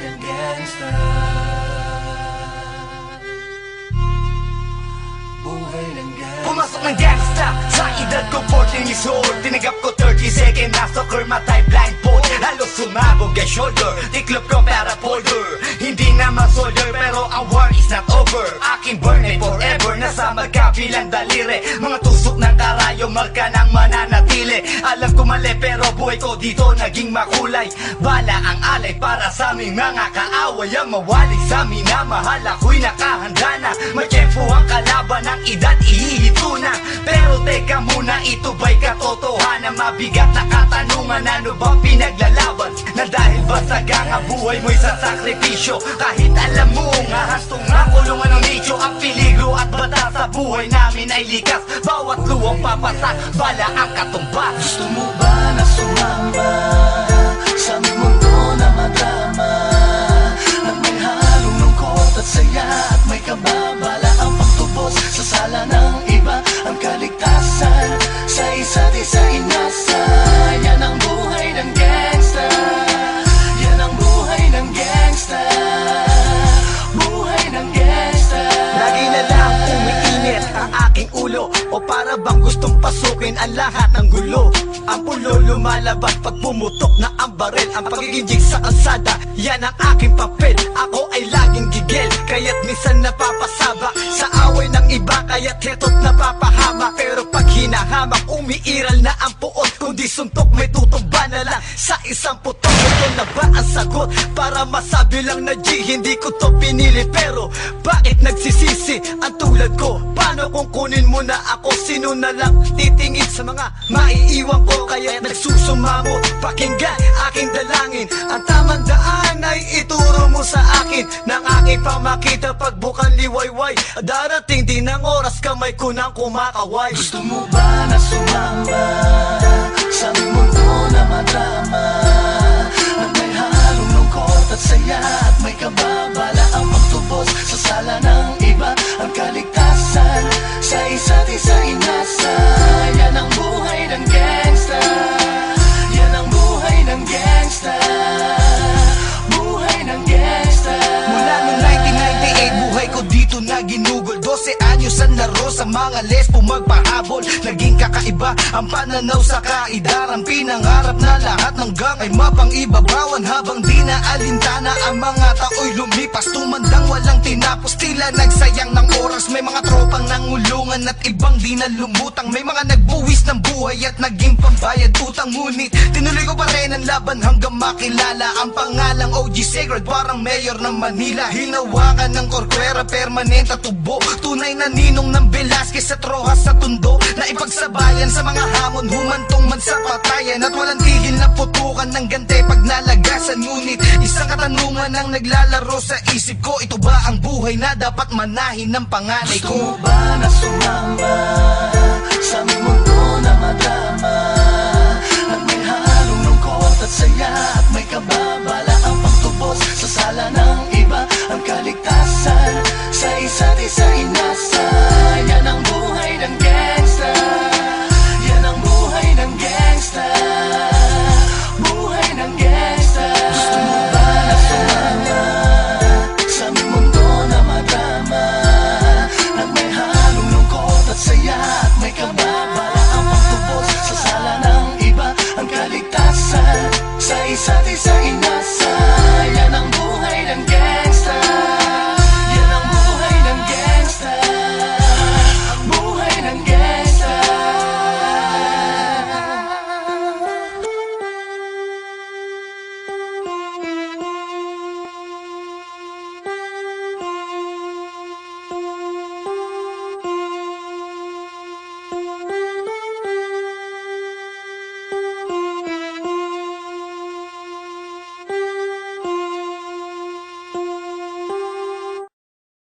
ng gangsta. Buhay ng gangsta. Pumasok ng gangsta sa edad ko 14 years old. Tinagap ko 30 second na soccer matay blindfold. Halos sumabog ang shoulder, tiklop ko para folder. Hindi naman soldier pero ang war is not over. Aking burn ay forever, nasa magkabilang daliri. Mga tusok ng karayo, marka ng mananatili. Alam ko mali pero buhay ko dito naging makulay. Bala ang alay para sa aming mga kaaway. Ang mawalik sa minamahal, ako'y nakahanda na. May tiyempo ang kalaban ng edad, ihihito na. Pero teka muna, ito ba'y katotohanan? Mabigat na katanungan, ano ba pinaglalaban? Na dahil ba sagang ang buhay mo'y sa sakripisyo? Kahit alam mo nga hastong ang kulungan ng nicho. Ang peligro at bata sa buhay namin ay likas. Bawat luwang papasak, bala ang katumbas. Gusto mo ba na sumama sa aming mundo na madrama? Nang may halong lungkot at saya at may kababala ang pagtubos sa sala ng iba. Ang kaligtasan sa isa't isa inasa. Yan ang buhay ng gangsta. Yan ang buhay ng gangsta. Buhay ng gangsta. Lagi na lang umiinit ang aking ulo, o para bang gustong pasukin ang lahat ng gulo. Ang pulo lumalabas pag pumutok na ang baril. Ang pagiging jig sa kalsada, yan ang aking papel. Ako ay laging gigil, kaya't minsan napapasaba sa away ng iba, kaya't heto't napapahama. Pero pag hinahamak, umiiral na ang puot. Kundi suntok, may tutumba na lang sa isang putok. Ito na ba ang sagot? Para masabi lang na G, hindi ko to pinili. Pero bakit nagsisisi ang tulad ko? Paano kung kunin mo na ako? Sino na lang titingin sa mga maiiwan ko? Kaya nagsusumamo, pakinggan aking dalangin. Ang tamang daan ay ituro mo sa akin. Nang aking pamakita pagbukan liwayway. Darating din ang oras, kamay ko nang kumakaway. Gusto mo ba na sumama sa aming mundo na madrama? Nang may halong lungkot at saya at may kababala ang pagtubos sa sala ng iba. Ang kaligtasan sa isa't isa inasa. Yan ang buhay ng gangsta. Yan ang buhay ng gangsta. Buhay ng gangsta. Mula noong 1998, buhay ko dito na ginugol. 12 anyos ang laro sa mga lesbo magpahabol. Naging kakaiba ang pananaw sa kaidaran. Pinangarap na lahat ng gang ay mapang-ibabawan. Habang di na alintana ang mga tao'y lumipas. Tumandang walang tinapos, tila nagsayang ng oras. May mga tropang nangulungan at ibang di na lumutang. May mga nagbuwis ng buhay at naging pambayad utang. Ngunit tinuloy ko pa rin ang laban hanggang makilala ang pangalang OG Sacred, parang mayor ng Manila. Hinawakan ng korkwera, permanent at tubo. Tunay na ninong ng Velasquez at Rojas sa tundo. Na ipagsabayan sa mga hamon, humantong man sa patayan. At walang tigil na putukan ng gante pag nalagasan. Ngunit isang katanungan ang naglalaro sa isip ko. Ito ba ang buhay na dapat manahin ng panganay Gusto ko? mo ba na sumama sa aming mundo na madrama? Nang may halong lungkot at saya at may kababala ang pagtubos sa sala ng iba. Ang kaligtasan sa isa't isa inasa. Yan ang buhay ng gangsta. Yan ang buhay ng gangsta. Buhay ng gangsta. Gusto mo ba na sumama sa aming mundo na madrama? Nang may halong lungkot at saya at may kababala ang pagtubos sa sala ng iba. Ang kaligtasan sa isa't isa inasa.